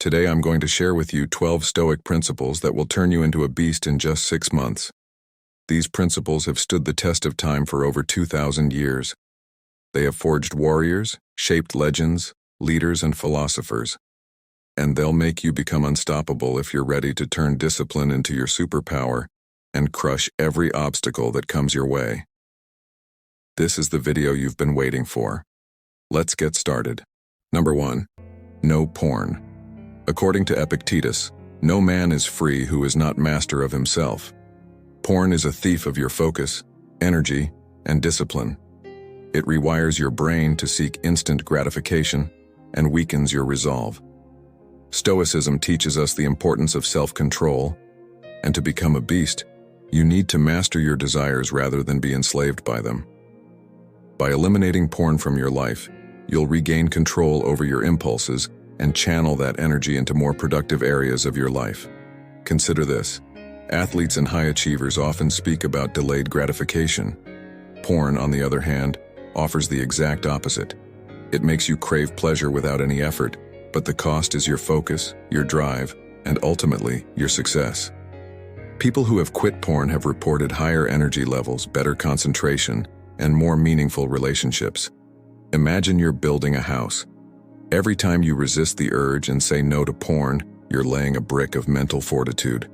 Today I'm going to share with you 12 Stoic principles that will turn you into a beast in just 6 months. These principles have stood the test of time for over 2,000 years. They have forged warriors, shaped legends, leaders, and philosophers. And they'll make you become unstoppable if you're ready to turn discipline into your superpower and crush every obstacle that comes your way. This is the video you've been waiting for. Let's get started. Number 1. No porn. According to Epictetus, no man is free who is not master of himself. Porn is a thief of your focus, energy, and discipline. It rewires your brain to seek instant gratification and weakens your resolve. Stoicism teaches us the importance of self-control, and to become a beast, you need to master your desires rather than be enslaved by them. By eliminating porn from your life, you'll regain control over your impulses and channel that energy into more productive areas of your life. Consider this. Athletes and high achievers often speak about delayed gratification. Porn, on the other hand, offers the exact opposite. It makes you crave pleasure without any effort, but the cost is your focus, your drive, and ultimately, your success. People who have quit porn have reported higher energy levels, better concentration, and more meaningful relationships. Imagine you're building a house. Every time you resist the urge and say no to porn, you're laying a brick of mental fortitude.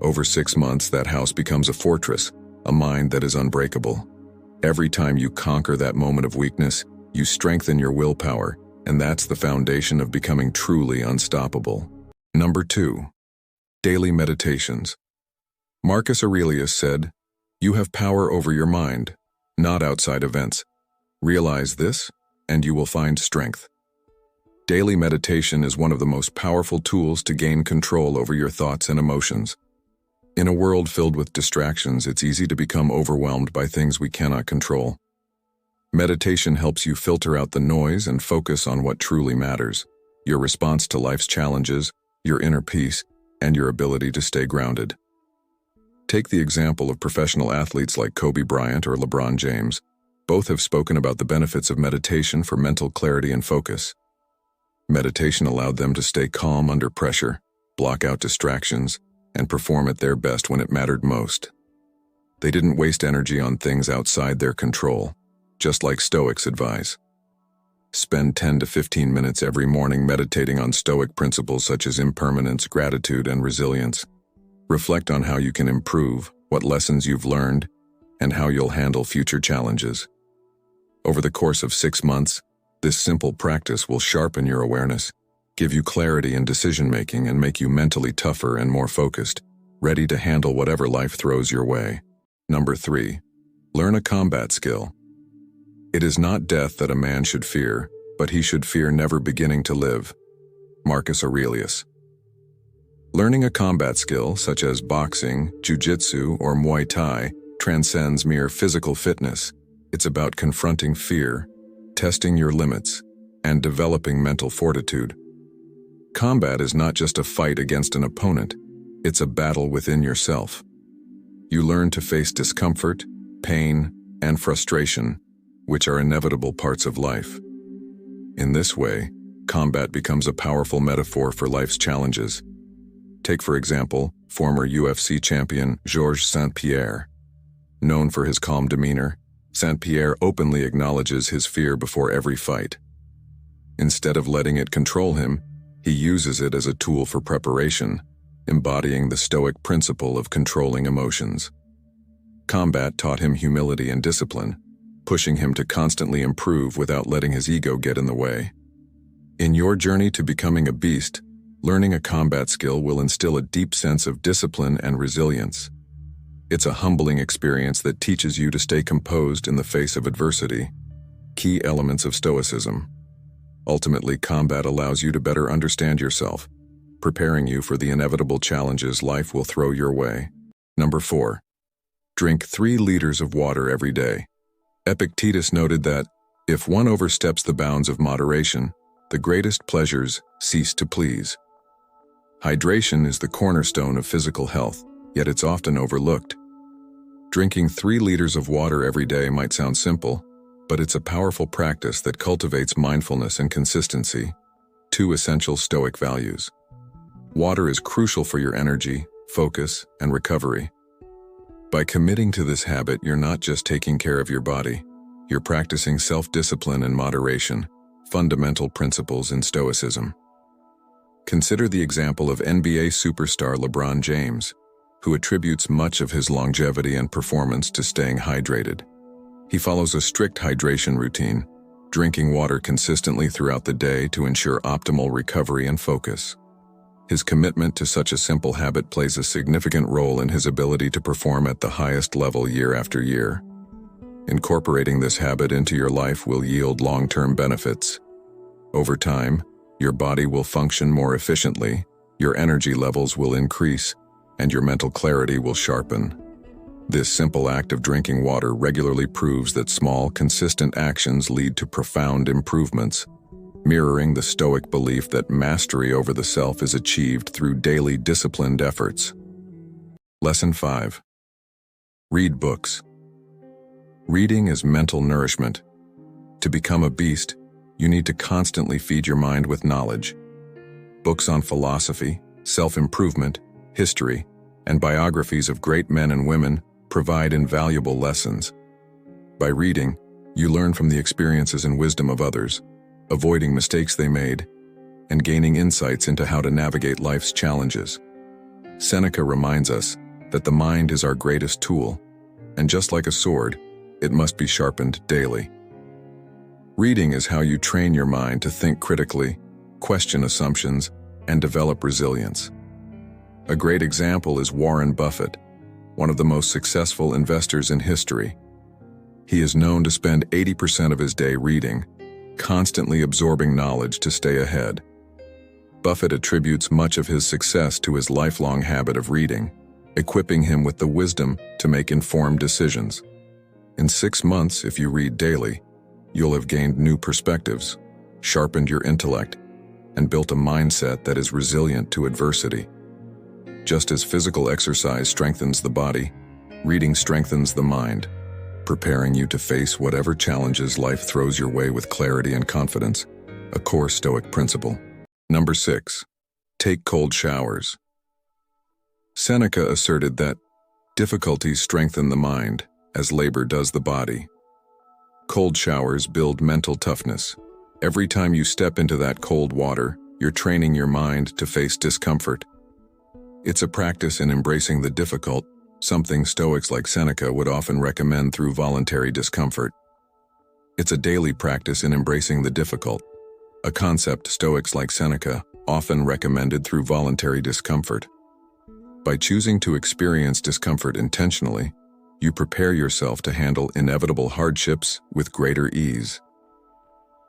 Over 6 months, that house becomes a fortress, a mind that is unbreakable. Every time you conquer that moment of weakness, you strengthen your willpower, and that's the foundation of becoming truly unstoppable. Number 2. Daily meditations. Marcus Aurelius said, "You have power over your mind, not outside events. Realize this, and you will find strength." Daily meditation is one of the most powerful tools to gain control over your thoughts and emotions. In a world filled with distractions, it's easy to become overwhelmed by things we cannot control. Meditation helps you filter out the noise and focus on what truly matters: your response to life's challenges, your inner peace, and your ability to stay grounded. Take the example of professional athletes like Kobe Bryant or LeBron James. Both have spoken about the benefits of meditation for mental clarity and focus. Meditation allowed them to stay calm under pressure, block out distractions, and perform at their best when it mattered most. They didn't waste energy on things outside their control, just like Stoics advise. Spend 10 to 15 minutes every morning meditating on Stoic principles such as impermanence, gratitude, and resilience. Reflect on how you can improve, what lessons you've learned, and how you'll handle future challenges. Over the course of 6 months, this simple practice will sharpen your awareness, give you clarity in decision-making, and make you mentally tougher and more focused, ready to handle whatever life throws your way. Number 3. Learn a combat skill. It is not death that a man should fear, but he should fear never beginning to live. Marcus Aurelius. Learning a combat skill, such as boxing, jiu-jitsu, or Muay Thai, transcends mere physical fitness. It's about confronting fear, testing your limits, and developing mental fortitude. Combat is not just a fight against an opponent, it's a battle within yourself. You learn to face discomfort, pain, and frustration, which are inevitable parts of life. In this way, combat becomes a powerful metaphor for life's challenges. Take, for example, former UFC champion Georges St-Pierre. Known for his calm demeanor, St-Pierre openly acknowledges his fear before every fight. Instead of letting it control him, he uses it as a tool for preparation, embodying the Stoic principle of controlling emotions. Combat taught him humility and discipline, pushing him to constantly improve without letting his ego get in the way. In your journey to becoming a beast, learning a combat skill will instill a deep sense of discipline and resilience. It's a humbling experience that teaches you to stay composed in the face of adversity. Key elements of Stoicism. Ultimately, combat allows you to better understand yourself, preparing you for the inevitable challenges life will throw your way. Number 4. Drink 3 liters of water every day. Epictetus noted that, if one oversteps the bounds of moderation, the greatest pleasures cease to please. Hydration is the cornerstone of physical health, yet it's often overlooked. Drinking 3 liters of water every day might sound simple, but it's a powerful practice that cultivates mindfulness and consistency, 2 essential Stoic values. Water is crucial for your energy, focus, and recovery. By committing to this habit, you're not just taking care of your body, you're practicing self-discipline and moderation, fundamental principles in Stoicism. Consider the example of NBA superstar LeBron James, who attributes much of his longevity and performance to staying hydrated. He follows a strict hydration routine, drinking water consistently throughout the day to ensure optimal recovery and focus. His commitment to such a simple habit plays a significant role in his ability to perform at the highest level year after year. Incorporating this habit into your life will yield long-term benefits. Over time, your body will function more efficiently, your energy levels will increase, and your mental clarity will sharpen. This simple act of drinking water regularly proves that small, consistent actions lead to profound improvements, mirroring the Stoic belief that mastery over the self is achieved through daily disciplined efforts. Lesson 5. Read books. Reading is mental nourishment. To become a beast, you need to constantly feed your mind with knowledge. Books on philosophy, self-improvement, history, and biographies of great men and women provide invaluable lessons. By reading, you learn from the experiences and wisdom of others, avoiding mistakes they made, and gaining insights into how to navigate life's challenges. Seneca reminds us that the mind is our greatest tool, and just like a sword, it must be sharpened daily. Reading is how you train your mind to think critically, question assumptions, and develop resilience. A great example is Warren Buffett, one of the most successful investors in history. He is known to spend 80% of his day reading, constantly absorbing knowledge to stay ahead. Buffett attributes much of his success to his lifelong habit of reading, equipping him with the wisdom to make informed decisions. In 6 months, if you read daily, you'll have gained new perspectives, sharpened your intellect, and built a mindset that is resilient to adversity. Just as physical exercise strengthens the body, reading strengthens the mind, preparing you to face whatever challenges life throws your way with clarity and confidence, a core Stoic principle. Number 6. Take cold showers. Seneca asserted that difficulties strengthen the mind, as labor does the body. Cold showers build mental toughness. Every time you step into that cold water, you're training your mind to face discomfort. It's a practice in embracing the difficult, something Stoics like Seneca would often recommend through voluntary discomfort. It's a daily practice in embracing the difficult, a concept Stoics like Seneca often recommended through voluntary discomfort. By choosing to experience discomfort intentionally, you prepare yourself to handle inevitable hardships with greater ease.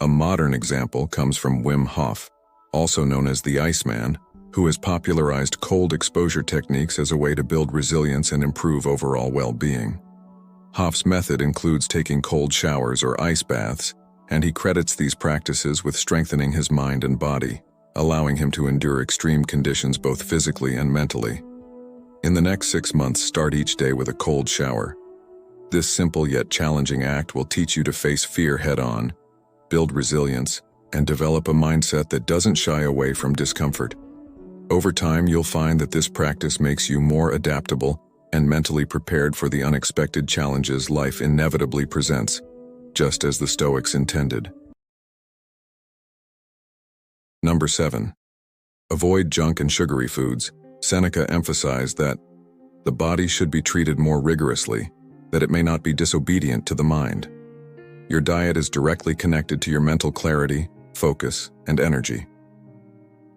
A modern example comes from Wim Hof, also known as the Iceman, who has popularized cold exposure techniques as a way to build resilience and improve overall well-being. Hof's method includes taking cold showers or ice baths, and he credits these practices with strengthening his mind and body, allowing him to endure extreme conditions both physically and mentally. In the next 6 months, start each day with a cold shower. This simple yet challenging act will teach you to face fear head-on, build resilience, and develop a mindset that doesn't shy away from discomfort. Over time, you'll find that this practice makes you more adaptable and mentally prepared for the unexpected challenges life inevitably presents, just as the Stoics intended. Number 7. Avoid junk and sugary foods. Seneca emphasized that the body should be treated more rigorously, that it may not be disobedient to the mind. Your diet is directly connected to your mental clarity, focus, and energy.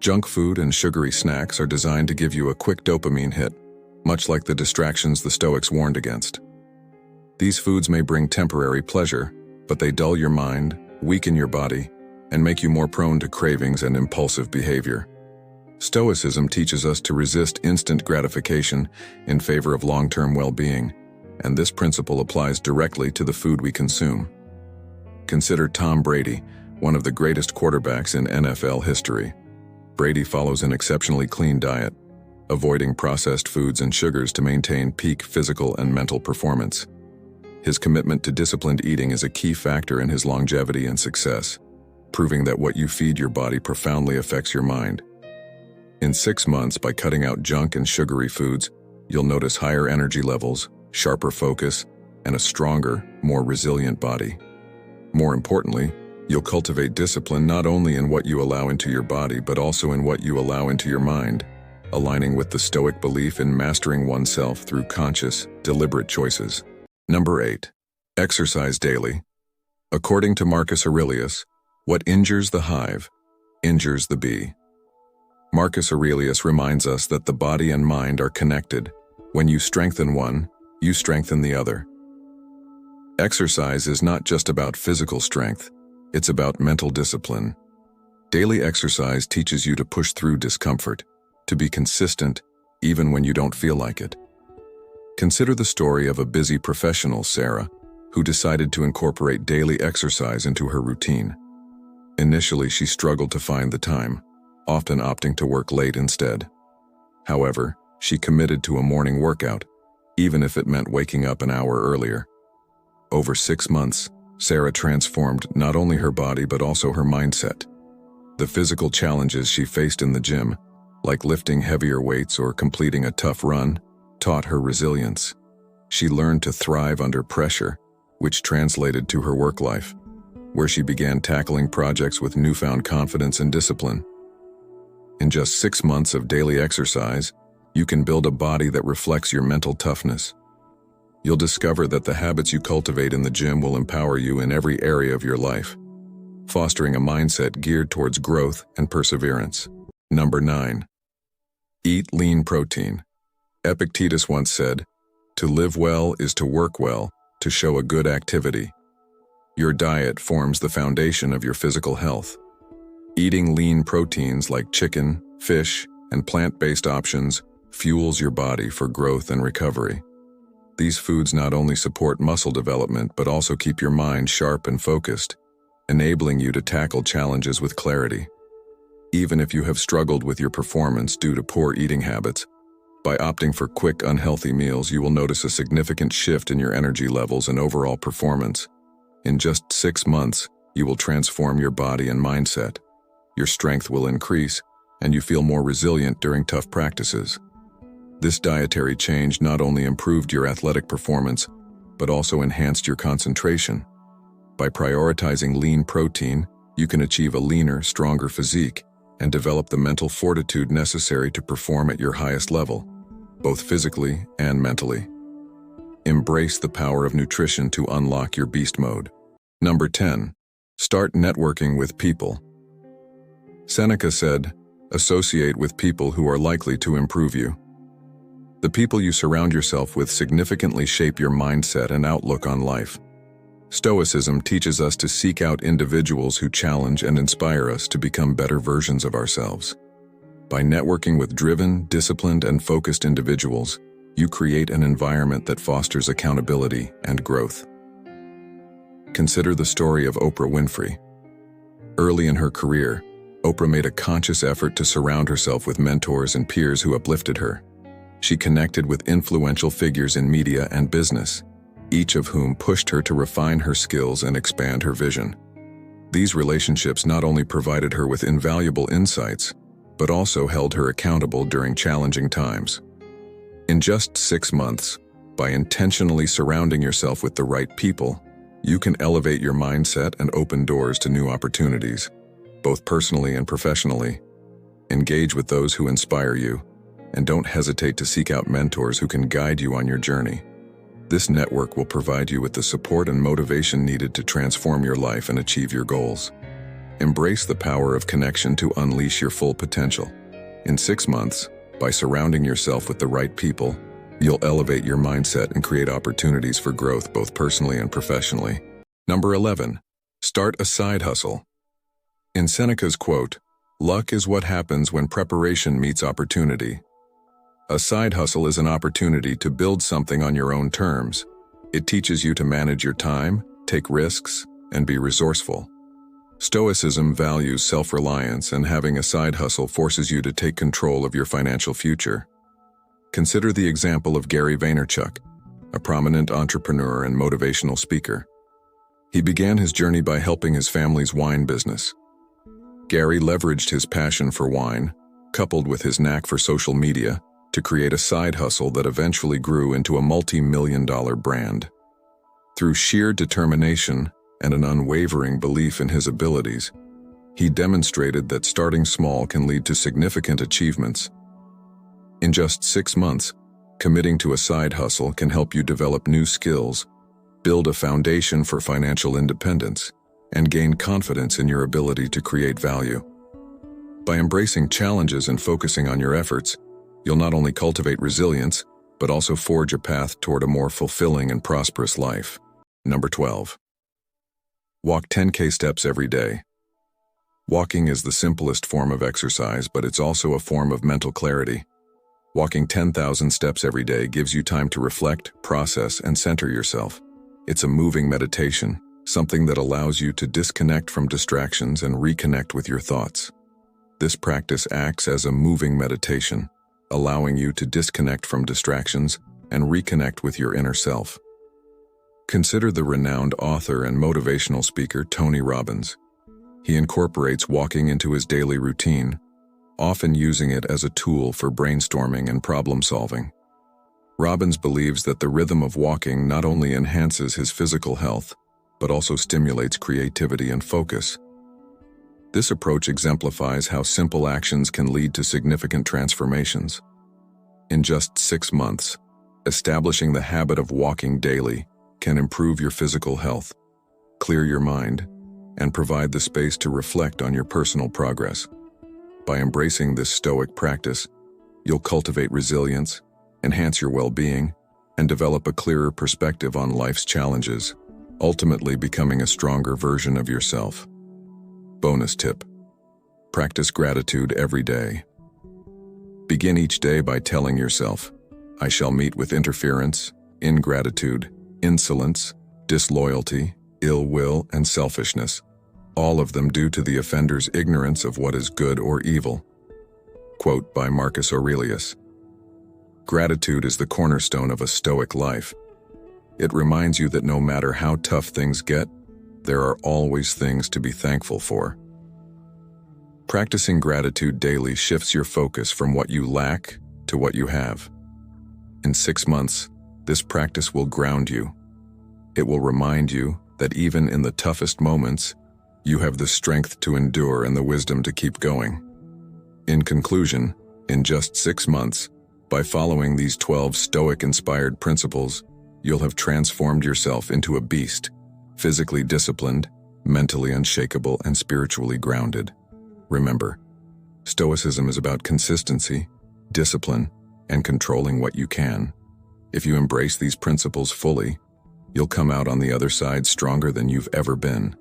Junk food and sugary snacks are designed to give you a quick dopamine hit, much like the distractions the Stoics warned against. These foods may bring temporary pleasure, but they dull your mind, weaken your body, and make you more prone to cravings and impulsive behavior. Stoicism teaches us to resist instant gratification in favor of long-term well-being, and this principle applies directly to the food we consume. Consider Tom Brady, one of the greatest quarterbacks in NFL history. Brady follows an exceptionally clean diet, avoiding processed foods and sugars to maintain peak physical and mental performance. His commitment to disciplined eating is a key factor in his longevity and success, proving that what you feed your body profoundly affects your mind. In 6 months, by cutting out junk and sugary foods, you'll notice higher energy levels, sharper focus, and a stronger, more resilient body. More importantly, you'll cultivate discipline not only in what you allow into your body but also in what you allow into your mind, aligning with the Stoic belief in mastering oneself through conscious, deliberate choices. Number 8. Exercise daily. According to Marcus Aurelius, what injures the hive injures the bee. Marcus Aurelius reminds us that the body and mind are connected. When you strengthen one, you strengthen the other. Exercise is not just about physical strength, it's about mental discipline. Daily exercise teaches you to push through discomfort, to be consistent even when you don't feel like it. Consider the story of a busy professional, Sarah, who decided to incorporate daily exercise into her routine. Initially, she struggled to find the time, often opting to work late instead. However, she committed to a morning workout, even if it meant waking up an hour earlier. Over 6 months, Sarah transformed not only her body but also her mindset. The physical challenges she faced in the gym, like lifting heavier weights or completing a tough run, taught her resilience. She learned to thrive under pressure, which translated to her work life, where she began tackling projects with newfound confidence and discipline. In just 6 months of daily exercise, you can build a body that reflects your mental toughness. You'll discover that the habits you cultivate in the gym will empower you in every area of your life, fostering a mindset geared towards growth and perseverance. Number 9. Eat lean protein. Epictetus once said, "To live well is to work well, to show a good activity." Your diet forms the foundation of your physical health. Eating lean proteins like chicken, fish, and plant-based options fuels your body for growth and recovery. These foods not only support muscle development but also keep your mind sharp and focused, enabling you to tackle challenges with clarity. Even if you have struggled with your performance due to poor eating habits, by opting for quick, unhealthy meals, you will notice a significant shift in your energy levels and overall performance. In just 6 months, you will transform your body and mindset. Your strength will increase, and you feel more resilient during tough practices. This dietary change not only improved your athletic performance, but also enhanced your concentration. By prioritizing lean protein, you can achieve a leaner, stronger physique and develop the mental fortitude necessary to perform at your highest level, both physically and mentally. Embrace the power of nutrition to unlock your beast mode. Number 10. Start networking with people. Seneca said, "Associate with people who are likely to improve you." The people you surround yourself with significantly shape your mindset and outlook on life. Stoicism teaches us to seek out individuals who challenge and inspire us to become better versions of ourselves. By networking with driven, disciplined, and focused individuals, you create an environment that fosters accountability and growth. Consider the story of Oprah Winfrey. Early in her career, Oprah made a conscious effort to surround herself with mentors and peers who uplifted her. She connected with influential figures in media and business, each of whom pushed her to refine her skills and expand her vision. These relationships not only provided her with invaluable insights, but also held her accountable during challenging times. In just 6 months, by intentionally surrounding yourself with the right people, you can elevate your mindset and open doors to new opportunities, both personally and professionally. Engage with those who inspire you, and don't hesitate to seek out mentors who can guide you on your journey. This network will provide you with the support and motivation needed to transform your life and achieve your goals. Embrace the power of connection to unleash your full potential. In 6 months, by surrounding yourself with the right people, you'll elevate your mindset and create opportunities for growth both personally and professionally. Number 11. Start a side hustle. In Seneca's quote, "Luck is what happens when preparation meets opportunity." A side hustle is an opportunity to build something on your own terms. It teaches you to manage your time, take risks, and be resourceful. Stoicism values self-reliance, and having a side hustle forces you to take control of your financial future. Consider the example of Gary Vaynerchuk, a prominent entrepreneur and motivational speaker. He began his journey by helping his family's wine business. Gary leveraged his passion for wine, coupled with his knack for social media, to create a side hustle that eventually grew into a multi-million-dollar brand. Through sheer determination and an unwavering belief in his abilities, he demonstrated that starting small can lead to significant achievements. In just 6 months, committing to a side hustle can help you develop new skills, build a foundation for financial independence, and gain confidence in your ability to create value. By embracing challenges and focusing on your efforts, you'll not only cultivate resilience, but also forge a path toward a more fulfilling and prosperous life. Number 12. Walk 10K steps every day. Walking is the simplest form of exercise, but it's also a form of mental clarity. Walking 10,000 steps every day gives you time to reflect, process, and center yourself. It's a moving meditation, something that allows you to disconnect from distractions and reconnect with your thoughts. This practice acts as a moving meditation, allowing you to disconnect from distractions and reconnect with your inner self. Consider the renowned author and motivational speaker Tony Robbins. He incorporates walking into his daily routine, often using it as a tool for brainstorming and problem-solving. Robbins believes that the rhythm of walking not only enhances his physical health, but also stimulates creativity and focus. This approach exemplifies how simple actions can lead to significant transformations. In just 6 months, establishing the habit of walking daily can improve your physical health, clear your mind, and provide the space to reflect on your personal progress. By embracing this Stoic practice, you'll cultivate resilience, enhance your well-being, and develop a clearer perspective on life's challenges, ultimately becoming a stronger version of yourself. Bonus tip: practice gratitude every day. Begin each day by telling yourself, "I shall meet with interference, ingratitude, insolence, disloyalty, ill will, and selfishness, all of them due to the offender's ignorance of what is good or evil." Quote by Marcus Aurelius. Gratitude is the cornerstone of a Stoic life. It reminds you that no matter how tough things get, there are always things to be thankful for. Practicing gratitude daily shifts your focus from what you lack to what you have. In 6 months, this practice will ground you. It will remind you that even in the toughest moments, you have the strength to endure and the wisdom to keep going. In conclusion, in just 6 months, by following these 12 Stoic-inspired principles, you'll have transformed yourself into a beast, physically disciplined, mentally unshakable, and spiritually grounded. Remember, Stoicism is about consistency, discipline, and controlling what you can. If you embrace these principles fully, you'll come out on the other side stronger than you've ever been.